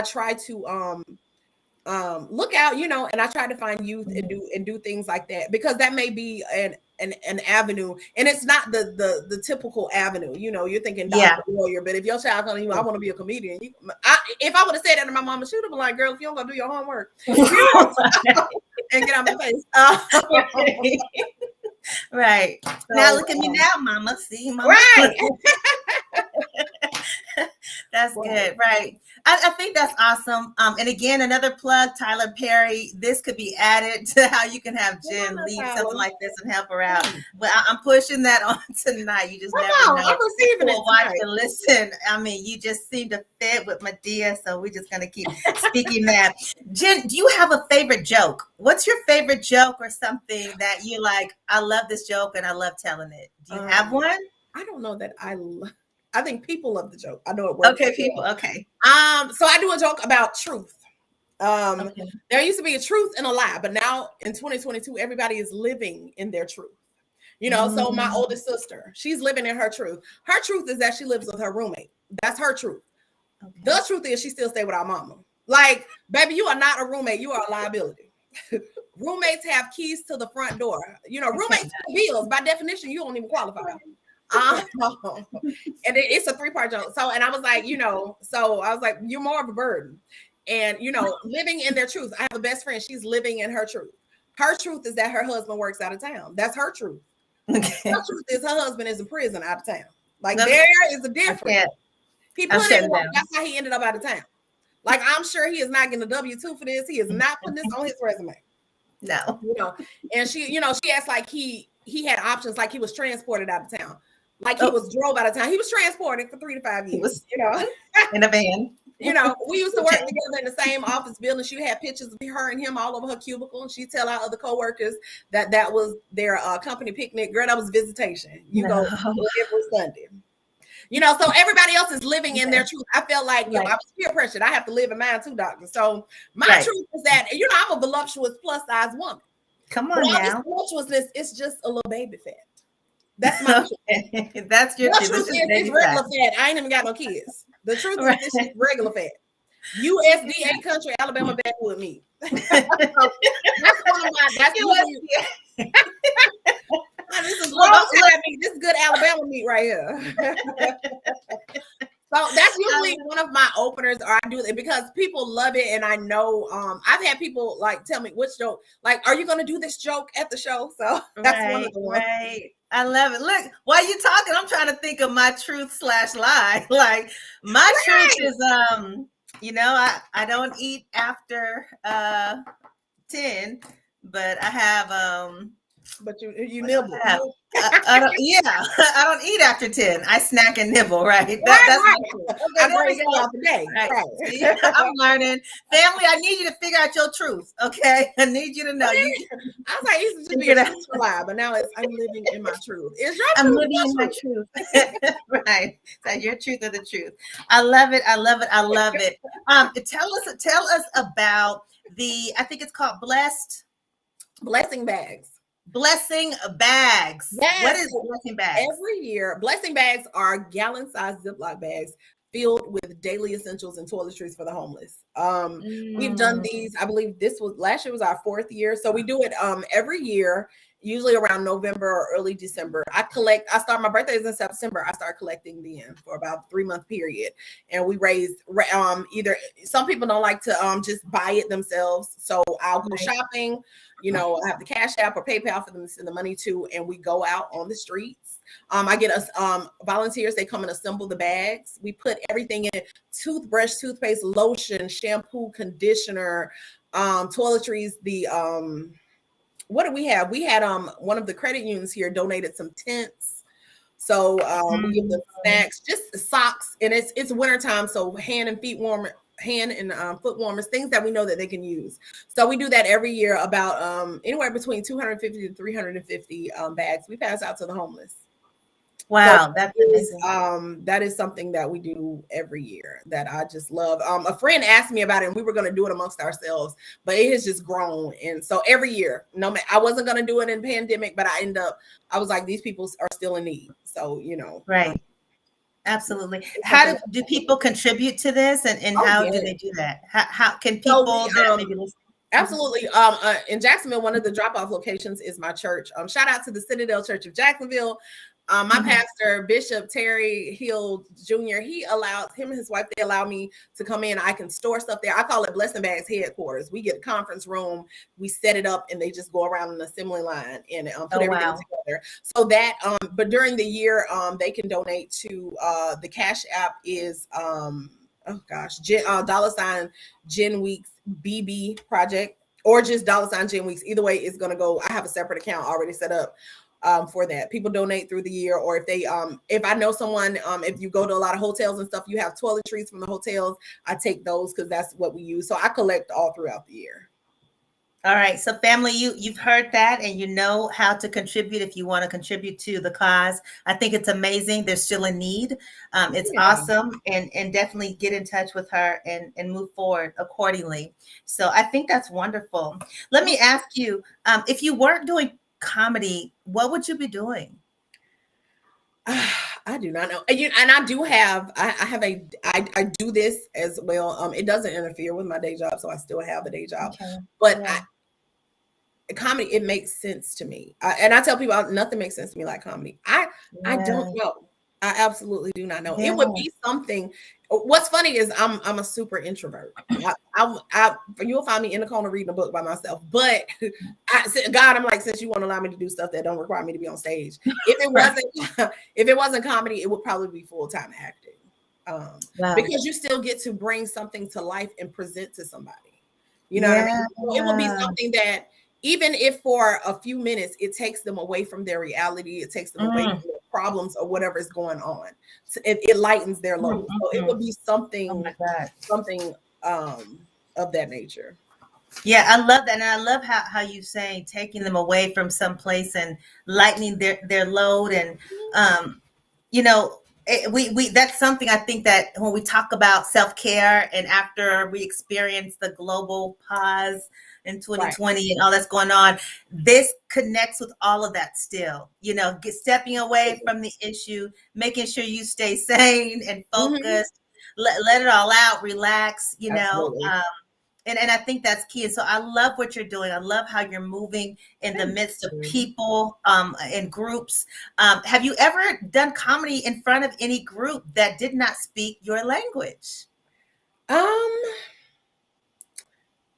try to look out, you know, and I try to find youth and do things like that, because that may be an avenue, and it's not the typical avenue. You know, you're thinking doctor, lawyer, but if your child telling you, I want to be a comedian, if I would have said that to my mama, she would have been like, girl, if you don't go do your homework and get out my face. Right. So, now look at me now, mama. See, mama. Right. That's good. Right. I think that's awesome. And again, another plug, Tyler Perry. This could be added to how you can have Jenn lead something like this and help her out. But I'm pushing that on tonight. You just never know. I'm receiving it. Watch and listen. I mean, you just seem to fit with Medea, so we're just gonna keep speaking that. Jenn, do you have a favorite joke? What's your favorite joke or something that you like? I love this joke and I love telling it. Do you have one? I don't know that I think people love the joke. I know it works. Okay, people. Okay. So I do a joke about truth. There used to be a truth and a lie, but now in 2022, everybody is living in their truth. You know, so my oldest sister, she's living in her truth. Her truth is that she lives with her roommate. That's her truth. Okay. The truth is she still stay with our mama. Like, baby, you are not a roommate. You are a liability. Roommates have keys to the front door. You know, roommates pay bills. By definition, you don't even qualify. And it's a 3-part joke. So, and I was like, you know, so I was like, you're more of a burden. And, you know, living in their truth. I have a best friend. She's living in her truth. Her truth is that her husband works out of town. That's her truth. Okay. Her truth is her husband is in prison out of town. Like, there is a difference. He put it in, that's how he ended up out of town. Like, I'm sure he is not getting a W-2 for this. He is not putting this on his resume. No. You know, and she, you know, she acts like he had options, like he was transported out of town. Like he was drove out of town. He was transported for 3 to 5 years. He was, you know, in a van. You know, we used to work together in the same office building. She had pictures of her and him all over her cubicle, and she'd tell our other coworkers that was their company picnic. Girl, that was visitation. You go every Sunday. You know, so everybody else is living in their truth. I felt like, yo, I was peer pressured. I have to live in mine too, doctor. So my truth is that, you know, I'm a voluptuous plus size woman. Come on now. Voluptuousness, it's just a little baby fat. That's my truth. That's your truth. It's regular fat. I ain't even got no kids. The truth is this is regular fat. USDA country, Alabama backwood meat. That's one of my, this is good Alabama meat right here. So that's usually one of my openers, or I do it because people love it. And I know I've had people like tell me which joke, like, are you going to do this joke at the show? So that's one of the ones. Right. I love it. Look, while you're talking, I'm trying to think of my truth/lie. Like my truth is, you know, I don't eat after 10, but I have but you nibble. I don't eat after 10. I snack and nibble, right? That's I break it out today. Right. I'm learning. Family, I need you to figure out your truth, okay? I need you to know. I was like, it used to be a truth lie, but now it's I'm living in my truth. I'm living in my truth. Right. So your truth or the truth. I love it. I love it. I love it. Tell us about I think it's called Blessing bags. Blessing bags. Yes. What is blessing bags? Every year, blessing bags are gallon-sized Ziploc bags filled with daily essentials and toiletries for the homeless. We've done these, I believe last year was our 4th year. So we do it every year, usually around November or early December. My birthday is in September. I start collecting then for about a 3-month period. And we raise either, some people don't like to just buy it themselves. So I'll go shopping, I have the CashApp or PayPal for them to send the money to, and we go out on the streets. I get us volunteers. They come and assemble the bags. We put everything in: toothbrush, toothpaste, lotion, shampoo, conditioner, toiletries. What do we have? We had one of the credit unions here donated some tents. So we give them snacks, just socks, and it's wintertime, so hand and foot warmers, things that we know that they can use. So we do that every year, about anywhere between 250 to 350 bags we pass out to the homeless. Wow, so that's amazing. That is something that we do every year that I just love. A friend asked me about it, and we were going to do it amongst ourselves, but it has just grown. And so every year, I wasn't going to do it in pandemic, but I was like, these people are still in need. So, Right. Absolutely. How do people contribute to this, and how do they do that? How can people maybe listen? Absolutely. In Jacksonville, one of the drop-off locations is my church. Shout out to the Citadel Church of Jacksonville. My pastor, Bishop Terry Hill Jr., him and his wife, they allow me to come in. I can store stuff there. I call it Blessing Bags headquarters. We get a conference room, we set it up, and they just go around an assembly line and put everything together. So that, but during the year, they can donate to the Cash App is $ Jenn Weeks BB project, or just $ Jenn Weeks. Either way, it's gonna go. I have a separate account already set up for that. People donate through the year, or if they if I know someone, if you go to a lot of hotels and stuff, you have toiletries from the hotels, I take those because that's what we use. So I collect all throughout the year. All right, so family, you've heard that, and you know how to contribute if you want to contribute to the cause. I think it's amazing. There's still a need. It's awesome, and definitely get in touch with her and move forward accordingly. So I think that's wonderful. Let me ask you, if you weren't doing comedy, what would you be doing? I do not know. And I do have, I do this as well. It doesn't interfere with my day job, so I still have a day job. Okay. But comedy, it makes sense to me. And I tell people, nothing makes sense to me like comedy. I don't know. I absolutely do not know. It would be something. What's funny is I'm a super introvert. You'll find me in the corner reading a book by myself. But I'm like, since you want to allow me to do stuff that don't require me to be on stage, if it wasn't comedy, it would probably be full-time acting. Because you still get to bring something to life and present to somebody. You know what I mean? So it would be something that, even if for a few minutes, it takes them away from their reality, it takes them away from their problems or whatever is going on. So it lightens their load. So it would be something, something of that nature. Yeah, I love that. And I love how you say taking them away from some place and lightening their load. And, we that's something I think that when we talk about self-care, and after we experience the global pause in 2020 and all that's going on, this connects with all of that still, stepping away from the issue, making sure you stay sane and focused, let it all out, relax, and I think that's key. And so I love what you're doing. I love how you're moving in the midst of people, in groups. Have you ever done comedy in front of any group that did not speak your language?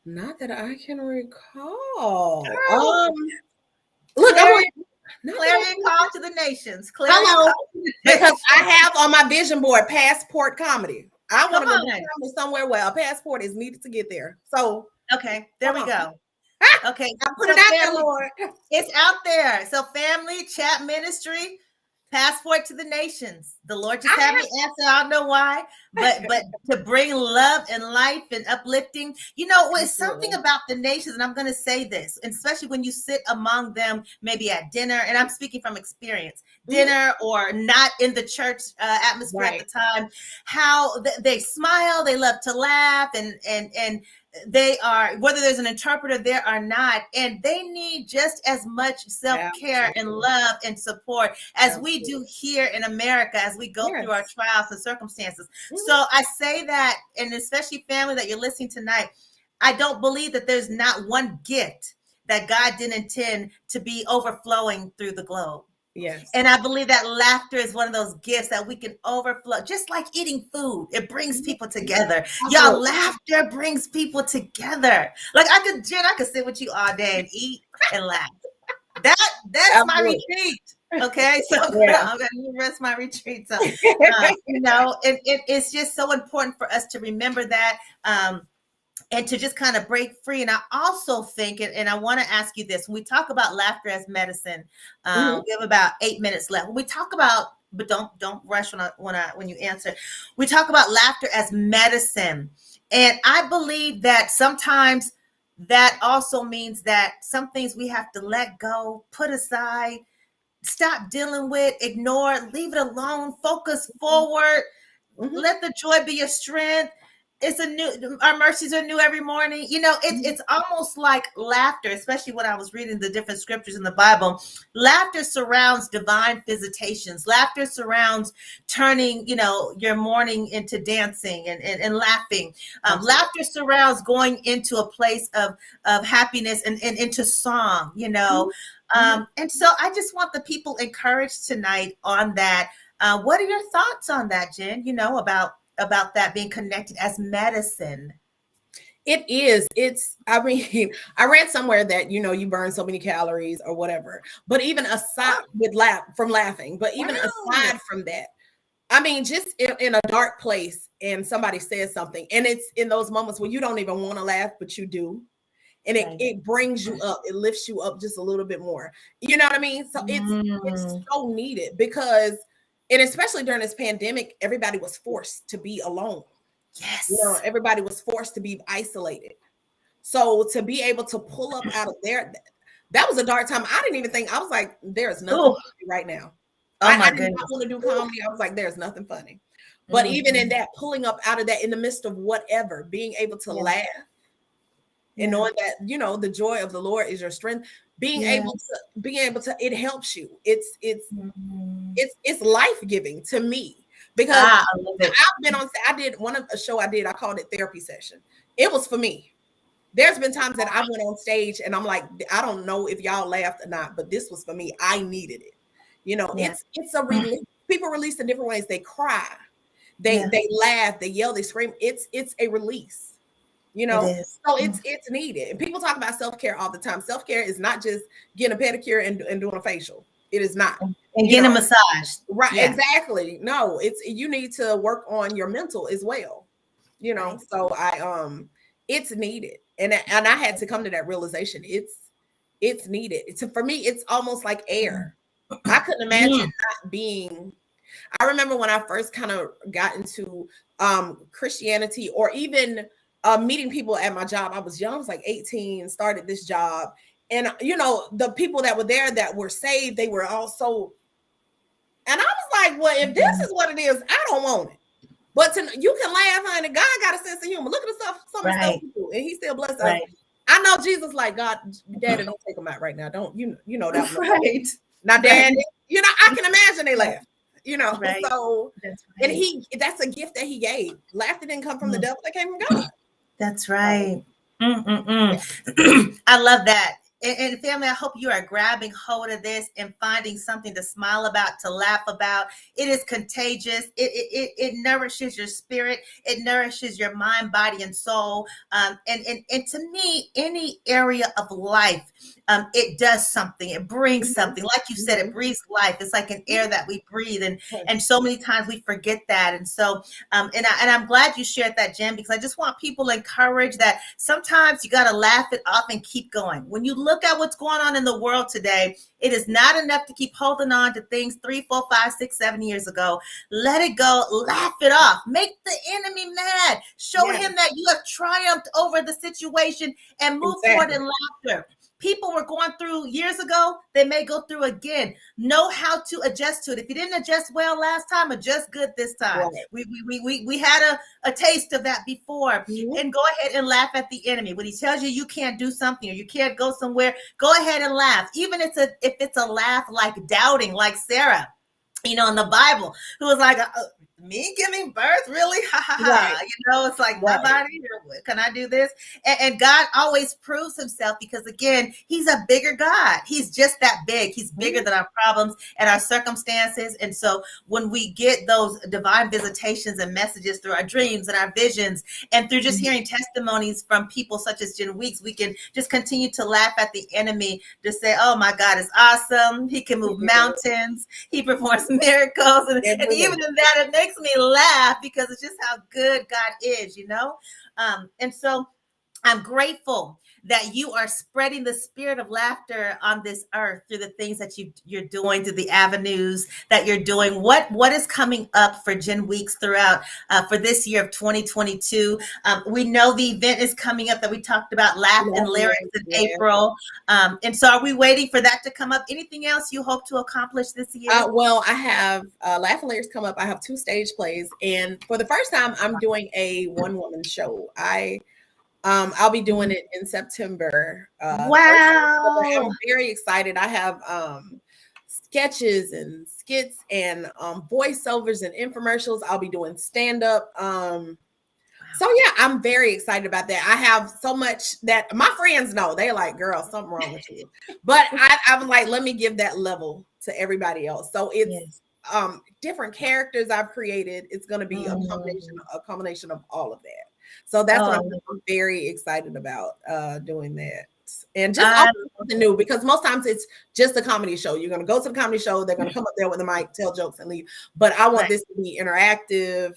Not that I can recall. Look, clarion call to the nations. Hello, because I have on my vision board passport comedy. I want to go to somewhere where a passport is needed to get there. So okay, there we go. Okay, I put it out there, Lord. It's out there. So family, chat ministry, passport to the nations. The Lord just had me answer. I don't know why, but to bring love and life and uplifting. It's something about the nations, and I'm going to say this, especially when you sit among them, maybe at dinner, and I'm speaking from experience, dinner or not in the church atmosphere at the time, how they smile, they love to laugh, and they are, whether there's an interpreter there or not, and they need just as much self-care and love and support as we do here in America as we go through our trials and circumstances. So I say that, and especially family that you're listening tonight, I don't believe that there's not one gift that God didn't intend to be overflowing through the globe. Yes. And I believe that laughter is one of those gifts that we can overflow, just like eating food. It brings people together. Y'all, laughter brings people together. Like Jen, I could sit with you all day and eat and laugh. That's my retreat. Okay. So I'm gonna rest my retreat. So it's just so important for us to remember that. And to just kind of break free. And I also think, and I want to ask you this, when we talk about laughter as medicine, we have about 8 minutes left. When we talk about, but don't rush when you answer. We talk about laughter as medicine. And I believe that sometimes that also means that some things we have to let go, put aside, stop dealing with, ignore, leave it alone, focus forward, let the joy be your strength. Our mercies are new every morning. It's almost like laughter, especially when I was reading the different scriptures in the Bible. Laughter surrounds divine visitations. Laughter surrounds turning, your mourning into dancing and laughing. Laughter surrounds going into a place of happiness and into song, And so I just want the people encouraged tonight on that. What are your thoughts on that, Jenn? About that being connected as medicine? It is. I read somewhere that, you burn so many calories or whatever, but even aside from laughing, but even aside from that, just in a dark place and somebody says something, and it's in those moments where you don't even want to laugh, but you do. And it brings you up, it lifts you up just a little bit more. You know what I mean? So it's so needed because, and especially during this pandemic, everybody was forced to be alone. Yes. Everybody was forced to be isolated. So to be able to pull up out of there, that was a dark time. I didn't even think, I was like, there's nothing funny right now. I did not want to do comedy. I was like, there's nothing funny. But even in that, pulling up out of that in the midst of whatever, being able to laugh and knowing that, the joy of the Lord is your strength, being able to, it helps you. It's life-giving to me because I've been on, I did a show I called it Therapy Session. It was for me. There's been times that I went on stage and I'm like, I don't know if y'all laughed or not, but this was for me. I needed it. It's a release. People release in different ways. They cry, they laugh, they yell, they scream. It's a release. So it's needed. And people talk about self-care all the time. Self-care is not just getting a pedicure and doing a facial. It is not. And getting a massage. Right. Yeah. Exactly. No, you need to work on your mental as well. So it's needed. And I had to come to that realization. It's needed. For me, it's almost like air. I couldn't imagine not being. I remember when I first kind of got into Christianity, or even meeting people at my job. I was young, I was like 18, started this job. And, the people that were there that were saved, they were also, and I was like, well, if this is what it is, I don't want it. But you can laugh, honey. God got a sense of humor. Look at the stuff, some of the stuff we do, and he still blessed us. I know Jesus like, God, Daddy, don't take them out right now. Don't, you know that. Right. Now, Daddy, I can imagine they laugh. So, and that's a gift that he gave. Laughter didn't come from the devil, that came from God. That's right. I love that. And family, I hope you are grabbing hold of this and finding something to smile about, to laugh about. It is contagious. It nourishes your spirit. It nourishes your mind, body, and soul. And to me, any area of life, it does something. It brings something. Like you said, it breathes life. It's like an air that we breathe. And so many times we forget that. And so, and I'm glad you shared that, Jenn, because I just want people encouraged that sometimes you got to laugh it off and keep going. When you look at what's going on in the world today, it is not enough to keep holding on to things 3, 4, 5, 6, 7 years ago. Let it go. Laugh it off. Make the enemy mad. Show him that you have triumphed over the situation and move forward in laughter. people were going through years ago, they may go through again. Know how to adjust to it. If you didn't adjust well last time, adjust good this time. Right. We had a taste of that before. Mm-hmm. And go ahead and laugh at the enemy. When he tells you can't do something or you can't go somewhere, go ahead and laugh. Even if it's a laugh like doubting, like Sarah, in the Bible, who was like, me giving birth, really? Ha ha ha. Right. It's like, my body, can I do this? And God always proves himself, because again, he's a bigger God. He's just that big. He's bigger than our problems and our circumstances. And so when we get those divine visitations and messages through our dreams and our visions, and through just hearing testimonies from people such as Jenn Weeks, we can just continue to laugh at the enemy, to say, oh my God is awesome. He can move mountains. He performs miracles. And even in that, it makes me laugh, because it's just how good God is, and so I'm grateful that you are spreading the spirit of laughter on this earth through the things that you're doing, through the avenues that you're doing. What is coming up for Jenn Weeks throughout for this year of 2022? We know the event is coming up that we talked about, Laugh and Lyrics in April. And so are we waiting for that to come up? Anything else you hope to accomplish this year? Well, I have Laugh and Lyrics come up. I have 2 stage plays. And for the first time, I'm doing a one-woman show. I'll be doing it in September. Wow. I'm very excited. I have sketches and skits and voiceovers and infomercials. I'll be doing stand-up. So yeah, I'm very excited about that. I have so much that my friends know. They're like, girl, something wrong with you. But I was like, let me give that level to everybody else. So it's different characters I've created. It's going to be a combination of all of that. So that's what I'm very excited about doing that. And just something new, because most times it's just a comedy show. You're going to go to the comedy show. They're going to come up there with the mic, tell jokes and leave. But I want this to be interactive.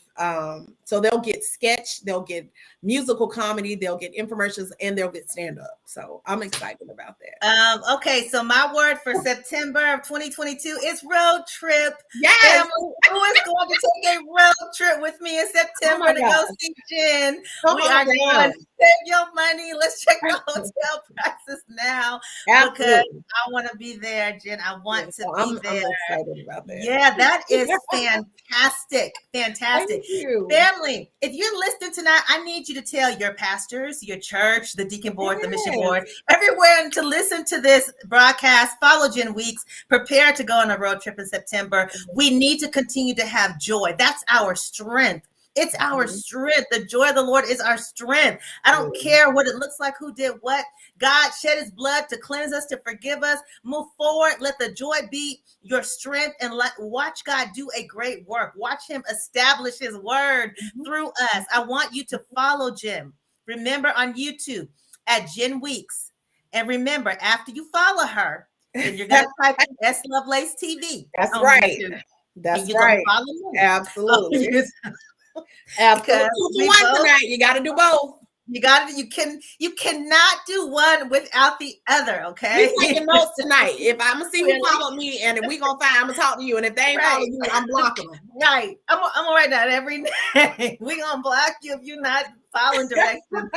So they'll get sketch, they'll get musical comedy, they'll get infomercials, and they'll get stand-up. So I'm excited about that. Okay, so my word for September of 2022 is road trip. Yes. Family, who is going to take a road trip with me in September to go see Jenn? We are going to save your money. Let's check the hotel prices now. Absolutely. Because I want to be there, Jenn. I want to be there. I'm excited about that. Yeah, that is fantastic. Fantastic. Family, if you're listening tonight, I need you to tell your pastors, your church, the deacon board, the mission board, everywhere to listen to this broadcast. Follow Jenn Weeks. Prepare to go on a road trip in September. We need to continue to have joy. That's our strength. It's our strength. The joy of the Lord is our strength. I don't care what it looks like, who did what. God shed his blood to cleanse us, to forgive us. Move forward. Let the joy be your strength, and watch God do a great work. Watch him establish his word through us. I want you to follow Jenn. Remember, on YouTube at Jenn Weeks. And remember, after you follow her, then you're going to type in Lovelace TV. That's right. YouTube. That's right. Follow me. Absolutely. Absolutely. Tonight, you got to do both. You cannot do one without the other. Okay. We taking notes tonight. If I'm gonna see who followed me, and if we gonna find, I'm gonna talk to you. And if they ain't follow you, I'm blocking them. Right. I'm gonna write that every day. We gonna block you if you're not following directions.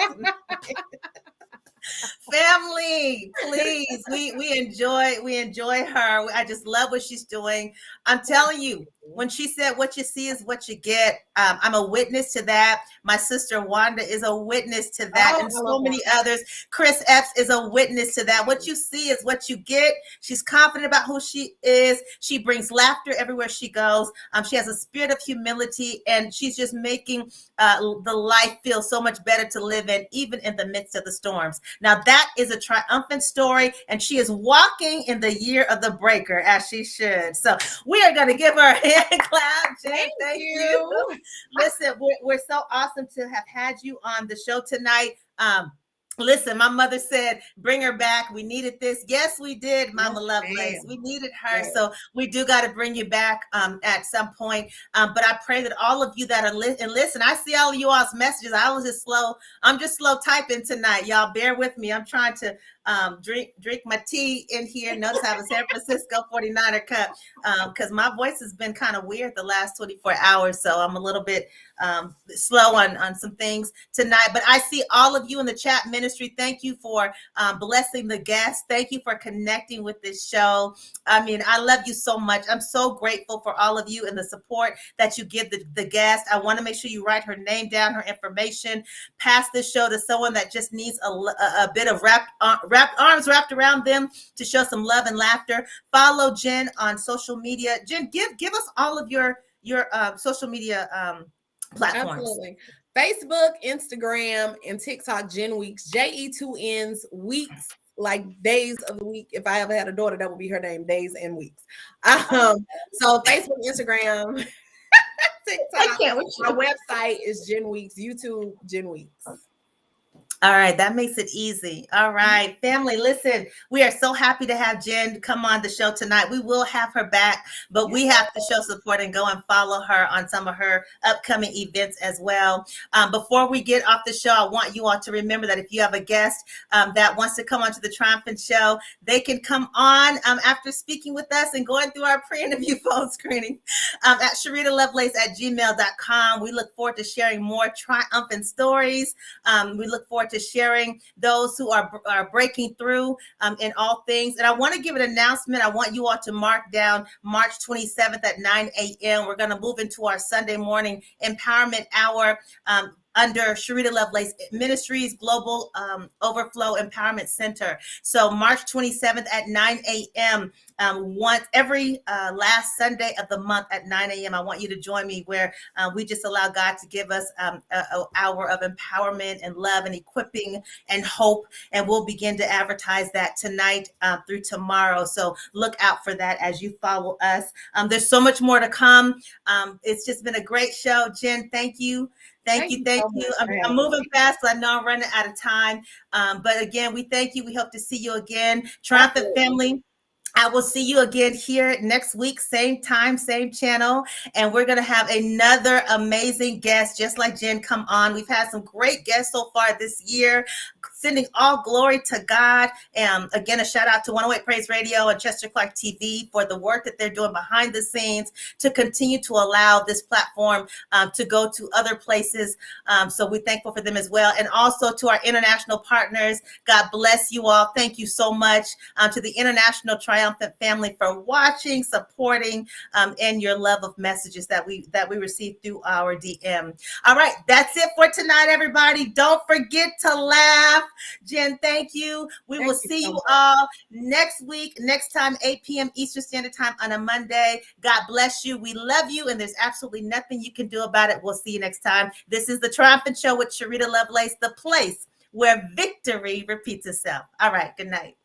Family, please. We enjoy her. I just love what she's doing. I'm telling you, when she said what you see is what you get, I'm a witness to that. My sister Wanda is a witness to that, and so many others. Chris Epps is a witness to that. What you see is what you get. She's confident about who she is. She brings laughter everywhere she goes. She has a spirit of humility, and she's just making the life feel so much better to live in, even in the midst of the storms. Now that is a triumphant story, and she is walking in the year of the breaker, as she should. So we are going to give her a hand clap. Jenn, thank you. Listen, we're so awesome to have had you on the show tonight. Listen, my mother said, bring her back. We needed this. Yes, we did, Mama Lovelace. We needed her. Yes. So we do got to bring you back at some point. But I pray that all of you that are and listen, I see all of you all's messages. I'm just slow typing tonight. Y'all bear with me. I'm trying to drink my tea in here. Notice I have a San Francisco 49er cup because my voice has been kind of weird the last 24 hours. So I'm a little bit slow on some things tonight. But I see all of you in the chat, Ministries. ministry. Thank you for blessing the guests. Thank you for connecting with this show. I mean, I love you so much. I'm so grateful for all of you and the support that you give the guest. I want to make sure you write her name down, her information, pass this show to someone that just needs a bit of arms wrapped around them to show some love and laughter. Follow Jenn on social media. Jenn, give us all of your social media platforms. Absolutely. Facebook, Instagram, and TikTok, Jenn Weeks, JE2Ns, Weeks, like days of the week. If I ever had a daughter, that would be her name, Days and Weeks. So Facebook, Instagram, TikTok. My website is Jenn Weeks, YouTube, Jenn Weeks. All right, that makes it easy. All right, family, listen, we are so happy to have Jenn come on the show tonight. We will have her back, but we have to show support and go and follow her on some of her upcoming events as well. Before we get off the show, I want you all to remember that if you have a guest that wants to come onto the Triumphant Show, they can come on after speaking with us and going through our pre-interview phone screening at SheridaLovelace@gmail.com. We look forward to sharing more triumphant stories. We look forward to sharing those who are breaking through in all things. And I want to give an announcement. I want you all to mark down March 27th at 9 a.m. We're going to move into our Sunday morning empowerment hour under Sherida Lovelace Ministries Global Overflow Empowerment Center. So March 27th at 9 a.m. Every last Sunday of the month at 9 a.m. I want you to join me where we just allow God to give us an hour of empowerment and love and equipping and hope. And we'll begin to advertise that tonight through tomorrow. So look out for that as you follow us. There's so much more to come. It's just been a great show. Jenn, thank you. Thank you. I'm moving fast, so I know I'm running out of time. But again, we thank you. We hope to see you again. Triumphant family, I will see you again here next week, same time, same channel. And we're going to have another amazing guest, just like Jenn, come on. We've had some great guests so far this year. Sending all glory to God. And again, a shout out to 108 Praise Radio and Chester Clark TV for the work that they're doing behind the scenes to continue to allow this platform to go to other places. So we're thankful for them as well. And also to our international partners, God bless you all. Thank you so much to the International Triumphant family for watching, supporting, and your love of messages that we receive through our DM. All right, that's it for tonight, everybody. Don't forget to laugh. Jenn, thank you. We will see you all next week, next time, 8 p.m. Eastern Standard Time on a Monday. God bless you. We love you, and there's absolutely nothing you can do about it. We'll see you next time. This is the Triumphant Show with Sherida Lovelace, the place where victory repeats itself. All right, good night.